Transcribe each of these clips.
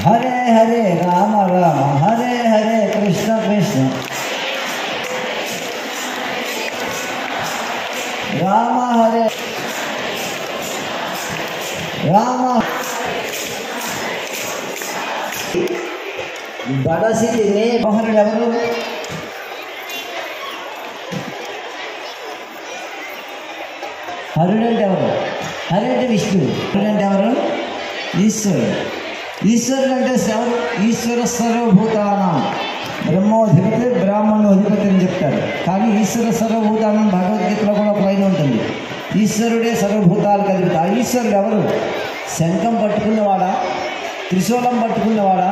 హరే హరే రామ రామ హరే హరే కృష్ణ కృష్ణ రామ హరే రామ. బడసిని మోహనుడు ఎవరు? హరుడంటే ఎవరు? హరి అంటే విష్ణువు. హరుడంటే ఎవరు? ఈశ్వరుడు. ఈశ్వరుడు అంటే ఎవరు? ఈశ్వర సర్వభూతానం బ్రహ్మోధిపతి బ్రాహ్మణోధిపతి అని చెప్తారు. కానీ ఈశ్వర సర్వభూతానం భగవద్గీతలో కూడా ఒక లైన్ ఉంటుంది. ఈశ్వరుడే సర్వభూతాలు కలిగితే ఆ ఈశ్వరుడు ఎవరు? శంఖం పట్టుకున్నవాడా, త్రిశూలం పట్టుకున్నవాడా,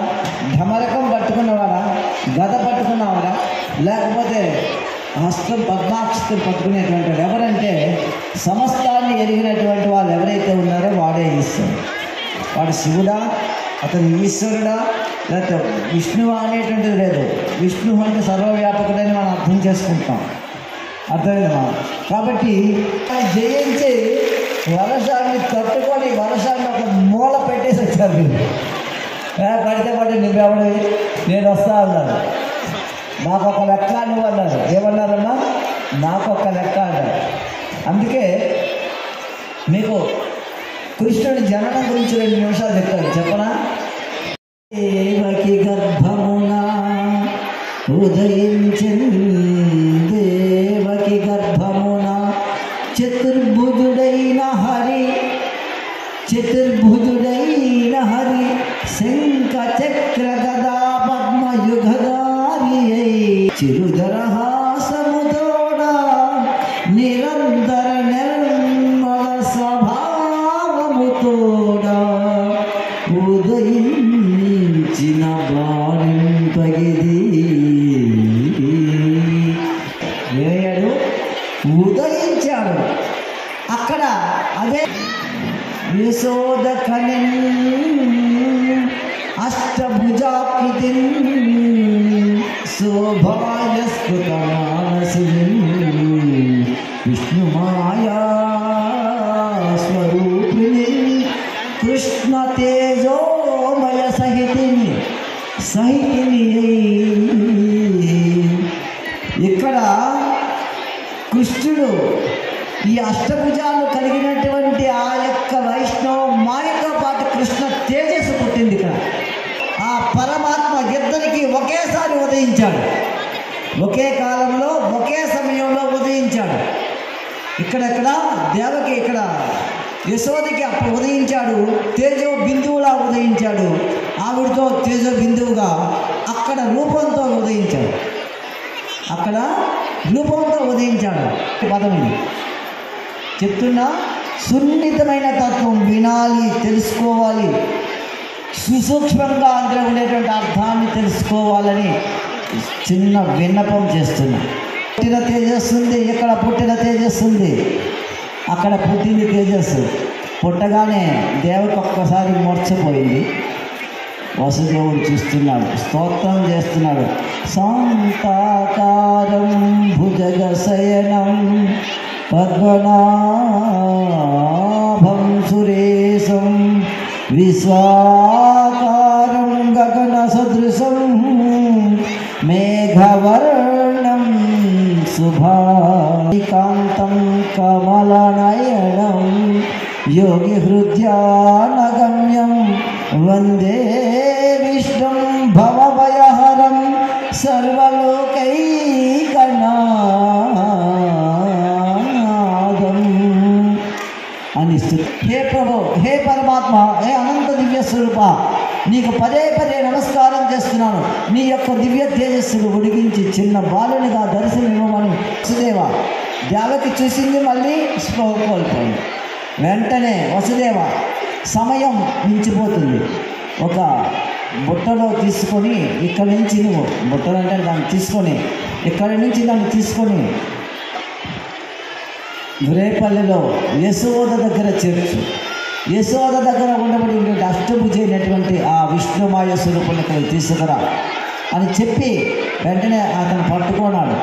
ఢమరకం పట్టుకున్నవాడా, గద పట్టుకున్నవాడా, లేకపోతే హస్తం పద్మాక్షతం పట్టుకునేటువంటి వాడు ఎవరంటే సమస్తాన్ని ఎరిగినటువంటి వాళ్ళు ఎవరైతే ఉన్నారో వాడే ఈశ్వరుడు. వాడు శివుడా, అతను ఈశ్వరుడా, లేకపోతే విష్ణువా అనేటువంటిది లేదు. విష్ణువు అంటే సర్వవ్యాపకుడని మనం అర్థం చేసుకుంటాం. అర్థమైందా? కాబట్టి జయించి వర్షాన్ని తట్టుకొని వర్షాన్ని ఒక మూల పెట్టేసి వచ్చారు. మీరు పడితే పడి నువ్వెవడు, నేను వస్తా అన్నారు. నాకు ఒక లెక్క నువ్వు అన్నారు. ఏమన్నారమ్మా? నాకు ఒక లెక్క అన్నారు. అందుకే మీకు కృష్ణుడి జననం గురించి 2 నిమిషాలు చెప్తాను. చెప్పనా? దేవకి గర్భమున ఉదయించింది, దేవకి గర్భమున చతుర్భుజుడైన హరి, చతుర్భుజుడైన హరి శంఖ చక్ర గదా పద్మయుగధారి చిరుధరహాసముతోడా నిరంతర నిర్మల స్వభావముతోడా ఉదయించిన బాణింపగిది. ఏడు ఉదయించాడు అక్కడ. అదే యశోద కనిన్ అష్టభుజాకృతి శోభాయస్కృత మానసిని విష్ణుమాయా స్వరూపిణి కృష్ణ తేజోమయ సహితిని ఇక్కడ కృష్ణుడు ఈ అష్టభుజాలు కలిగినటువంటి ఆ యొక్క వైష్ణవ మాయతో పాటు కృష్ణ తేజస్సు పుట్టింది. ఇక్కడ ఆ పరమాత్మ ఇద్దరికి ఒకేసారి ఉదయించాడు. ఒకే కాలంలో ఒకే సమయంలో ఉదయించాడు. ఇక్కడెక్కడ దేవకి, ఇక్కడ యశోదకి అప్పుడు ఉదయించాడు. తేజో బిందువులా ఉదయించాడు. ఆవిడతో తేజో బిందువుగా అక్కడ రూపంతో ఉదయించాడు. అక్కడ రూపంతో ఉదయించాడు. పదం ఇది చెప్తున్నా. సున్నితమైన తత్వం వినాలి, తెలుసుకోవాలి. సుసూక్ష్మంగా అందులో ఉండేటువంటి అర్థాన్ని తెలుసుకోవాలని చిన్న విన్నపం చేస్తున్నా. పుట్టిన తేజస్సు ఉంది, ఇక్కడ పుట్టిన తేజస్సు ఉంది, అక్కడ పుట్టింది తేజస్సు. పుట్టగానే దేవకి ఒక్కసారి మూర్ఛపోయింది. వసుదేవుడు చూస్తున్నాడు, స్తోత్రం చేస్తున్నాడు. శాంతాకారం భుజగశయనం పద్మనాభం సురేశం విశ్వాకారం గగన సదృశం మేఘవర్ణం శుభాకాంతం కమలనయనం యోగి హృద్యానగమ్యం వందే విష్ణుం భవభయహరం సర్వలోకైకనాథం అని స్తుతి. హే ప్రభు, హే పరమాత్మ, హే అనంత దివ్య స్వరూప, నీకు పదే పదే నమస్కారం చేస్తున్నాను. నీ యొక్క దివ్య తేజస్సును ఉడిగించి చిన్న బాలునిగా దర్శనమివ్వమని. వసుదేవ దేవకి చూసింది, మళ్ళీ స్పృహ కోల్పోయింది. వెంటనే వసుదేవ సమయం మించిపోతుంది. ఒక బుట్టలో తీసుకొని ఇక్కడి నుంచి, నువ్వు బుట్టలు అంటే దాన్ని తీసుకొని ఇక్కడి నుంచి దాన్ని తీసుకొని రేపల్లిలో యశోద దగ్గర చేర్చు. యశోద దగ్గర ఉండబడి అష్టభుజి అయినటువంటి ఆ విష్ణుమాయ స్వరూపుని ఇక్కడ తీసుకురా అని చెప్పి వెంటనే అతను పట్టుకున్నాడు.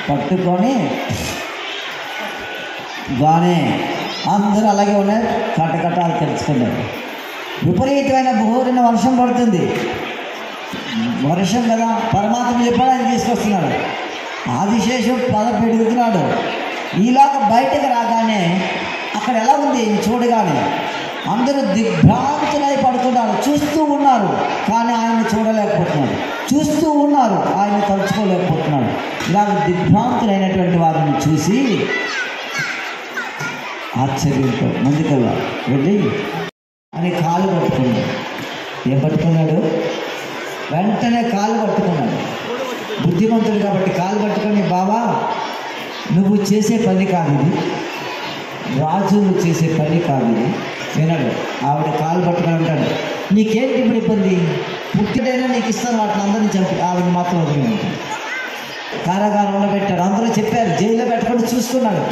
పట్టుకొని గానే అందరూ అలాగే ఉన్నారు, కటకటాలు తెలుసుకున్నారు. విపరీతమైన ఘోరమైన వర్షం పడుతుంది. వర్షం కదా, పరమాత్మ చెప్పాడు, ఆయన తీసుకొస్తున్నాడు. ఆదిశేషుడు పద పెడుగుతున్నాడు. ఈలాగా బయటకు రాగానే అక్కడ ఎలా ఉంది చూడగానే అందరూ దిగ్భ్రాంతులై పడుతున్నారు. చూస్తూ ఉన్నారు కానీ ఆయన చూడలేకపోతున్నారు, చూస్తూ ఉన్నారు ఆయన తలుచుకోలేకపోతున్నారు. ఇలాగ దిగ్భ్రాంతులైనటువంటి వారిని చూసి ఆశ్చర్యంతో ముందుకల్లా వెళ్ళి అని కాలు పట్టుకున్నాడు. ఏం పట్టుకున్నాడు? వెంటనే కాలు పట్టుకున్నాడు. బుద్ధిమంతుడు కాబట్టి కాలు పట్టుకొని, బాబా నువ్వు చేసే పని కాదు ఇది, రాజులు చేసే పని కాదు ఇది వినడు. ఆవిడ కాలు పట్టుకొని అంటాడు, నీకేంటి ఇప్పుడు ఇబ్బంది? పుట్టినైనా నీకు ఇస్తాను, వాటిని అందరినీ చంపి ఆవిడ మాత్రం వదిలింది. కారాగారంలో పెట్టాడు. అందరూ చెప్పారు, జైల్లో పెట్టుకొని చూసుకున్నాడు.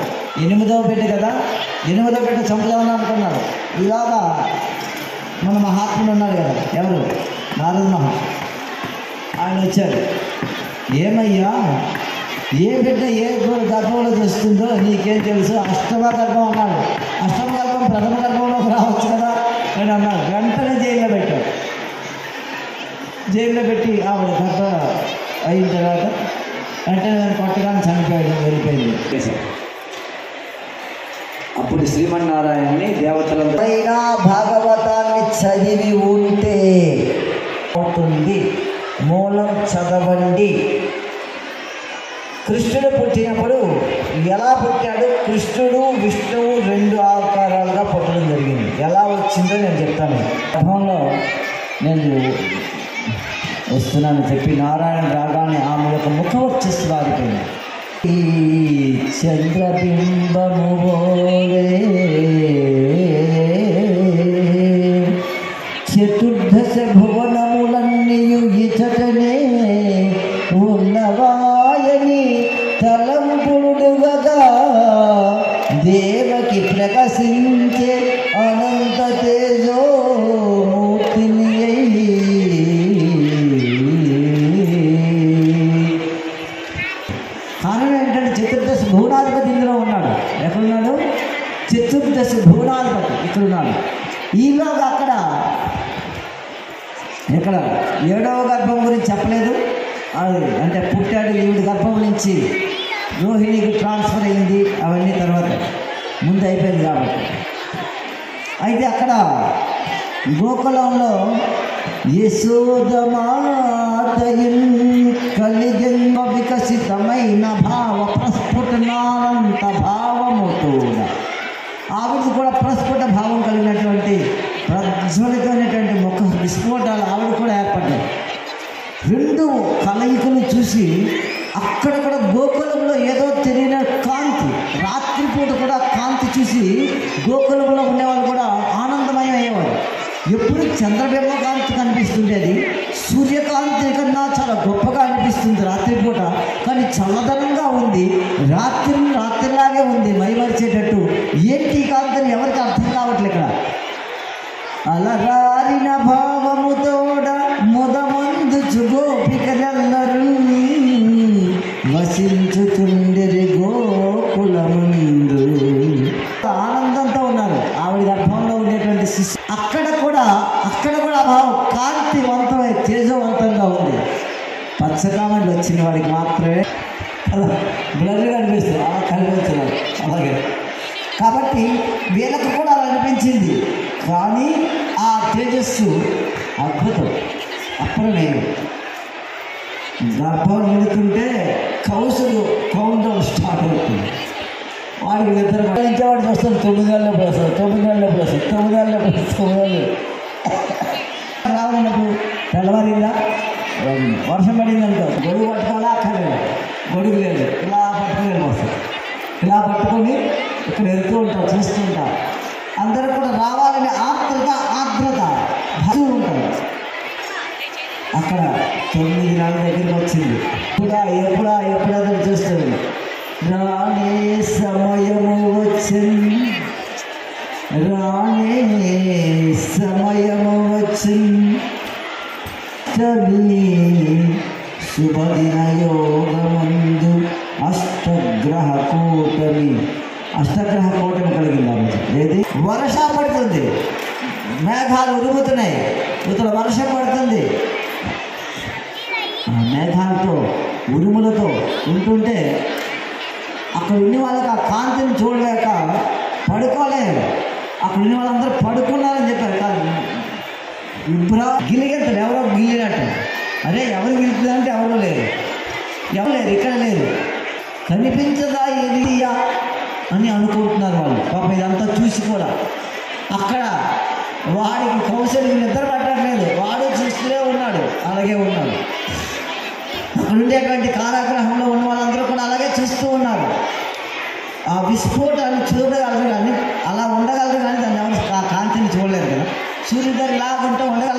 8వ బిడ్డ కదా, 8వ బిడ్డ చంపుదామని అనుకున్నాడు. ఇలాగా మన మహాత్ముడు ఉన్నాడు కదా, ఎవరు? నారద మహర్షి. ఆయన వచ్చారు. ఏమయ్యా, ఏ బిడ్డ ఏ గర్భంలో చేస్తుందో నీకేం తెలుసు? అష్టమ గర్భం అన్నాడు. అష్టమ గర్భం ప్రథమ గర్భంలోకి రావచ్చు కదా అని అన్నాడు. వెంటనే జైల్లో పెట్టాడు. జైల్లో పెట్టి ఆవిడ గర్భ అయిన తర్వాత వెంటనే దాన్ని కొట్టగానే చనిపోయాడు, వెళ్ళిపోయింది. అప్పుడు శ్రీమన్నారాయణని దేవతలంతా భాగవతాన్ని చదివి ఉంటే అవుతుంది, మూలం చదవండి. కృష్ణుడు పుట్టినప్పుడు ఎలా పుట్టాడు? కృష్ణుడు విష్ణువు 2 ఆకారాలుగా పుట్టడం జరిగింది. ఎలా వచ్చిందో నేను చెప్తాను. గర్భంలో నేను వస్తున్నాను చెప్పి నారాయణ రాగానే ఆమె యొక్క ముఖం వచ్చేసి వారిపోయింది. ఈ చంద్రబింబము చతుర్దశ భువనములన్నీయు ఇచటనే ఉన్నవాయని తలంపుడుగా దేవకి ప్రకాశించే అనంత తేజోమూర్తిని కారణం ఏంటంటే చతుర్దశ భువనాధిపతి ఇందులో ఉన్నాడు. ఎక్కడున్నాడు? చతుర్దశ భువనాధిపతి ఇక్కడున్నాడు. ఈలోగా అక్కడ ఇక్కడ 7వ గర్భం గురించి చెప్పలేదు. అది అంటే పుట్టాడు, ఈవిడ గర్భం నుంచి రోహిణికి ట్రాన్స్ఫర్ అయింది, అవన్నీ తర్వాత ముందు అయిపోయింది కాబట్టి. అయితే అక్కడ గోకులంలో యశోదమాతయిన్ కలిజన్మ వికసితమైన భావ ప్రస్ఫుటనానంత భావముతో ఆవిడ కూడా ప్రస్ఫుట భావం కలిగినటువంటి ప్రజ్వలితమైనటువంటి ముఖ విస్ఫోటాలు ఆవిడ కూడా ఏర్పడ్డాయి. 2 కలయికలు చూసి అక్కడక్కడ గోకులంలో ఏదో తెలియని కాంతి, రాత్రిపూట కూడా కాంతి చూసి గోకులంలో ఉండేవాళ్ళు కూడా ఆనందమయం అయ్యేవారు. ఎప్పుడు చంద్రబింబ కాంతి కనిపిస్తుండేది, సూర్యకాంతి కన్నా చాలా గొప్పగా అనిపిస్తుంది రాత్రిపూట. కానీ చల్లదనంగా ఉంది, రాత్రిలాగే ఉంది, మైమరిచేటట్టు. ఏంటి కాంతిని ఎవరికి అర్థం కావట్లే. ఇక్కడ అలరారిన భావముతోడ ముదమందుచు గోపికలెల్లరూ వసించుతుండెరి గోకులముందు. ఆనందంతో ఉన్నారు ఆవిడ గర్భంలో ఉండేటువంటి శిశు. అక్కడ కూడా ఆ భావం కాంతివంతమై తేజవంతంగా ఉంది. పచ్చకామెంట్లు వచ్చిన వాడికి మాత్రమే బ్లర్గా అనిపిస్తుంది, అలా కనిపించలేదు అలాగే. కాబట్టి వీళ్ళకు కూడా అలా అనిపించింది. కానీ ఆ తేజస్సు అద్భుతం, అప్పుడలేదు. గర్భం నిలుతుంటే కౌంటర్ స్టార్ట్ అవుతుంది. వాడికి నిద్ర వాడు చూస్తాడు, 9 నెలలప్పుడు వస్తాడు, 9 నెలలప్పుడు వస్తాడు, 9 నెలలప్పుడు 9 నెలలు రావాలన్నప్పుడు తెల్లవారిందా వర్షం పడింది అనుకో, గొడుగు పట్టుకోవాలా అక్కర్లేదు, గొడుగు లేదు, ఇలా పట్టుకుని వెళ్ళిపోతాడు. ఇలా పట్టుకొని ఇక్కడ వెళ్తూ ఉంటారు, చూస్తూ ఉంటారు. అందరూ కూడా రావాలని ఆర్ద్రత భక్తి ఉంటుంది. అక్కడ 9 నెలల దగ్గరికి వచ్చింది. ఎప్పుడా చూస్తుంది. రాణే సమయము వచ్చింది, రాణే సమయము వచ్చింది, శుభదిన యోగమందు అష్టగ్రహ కూటమి కలిగింది. ఏది వర్షం పడుతుంది, మేఘాలు ఉరుముతున్నాయి, ఇతర వర్షం పడుతుంది. ఆ మేఘాలతో ఉరుములతో ఉంటుంటే అక్కడ ఉన్న వాళ్ళకి ఆ కాంతిని చూడలేక పడుకోలేదు. అక్కడ ఉన్న వాళ్ళందరూ పడుకున్నారని చెప్పారు. కాదు, ఇప్పుడు గిలిగెత్తారు, ఎవరో గిల్లినట్టు. అరే ఎవరు గిలుతుందంటే ఎవరో లేరు, ఎవరు లేరు, ఇక్కడ లేరు, కనిపించదా ఏలియా అని అనుకుంటున్నారు వాళ్ళు. పాపం ఇదంతా చూసి కూడా అక్కడ వాడికి కౌశల్యం నిద్ర పట్టట్లేదు, వాడు చూస్తూనే ఉన్నాడు, అలాగే ఉన్నాడు. అక్కడ ఉండేటువంటి కారాగృహంలో ఉన్న వాళ్ళందరూ కూడా అలాగే చూస్తూ ఉన్నారు. ఆ విస్ఫోటాన్ని చూడగలరు కానీ, అలా ఉండగలరు కానీ దాన్ని ఎవరు ఆ కాంతిని చూడలేరు కదా. సూర్యుడు లాగుంటూ ఉండగలరు.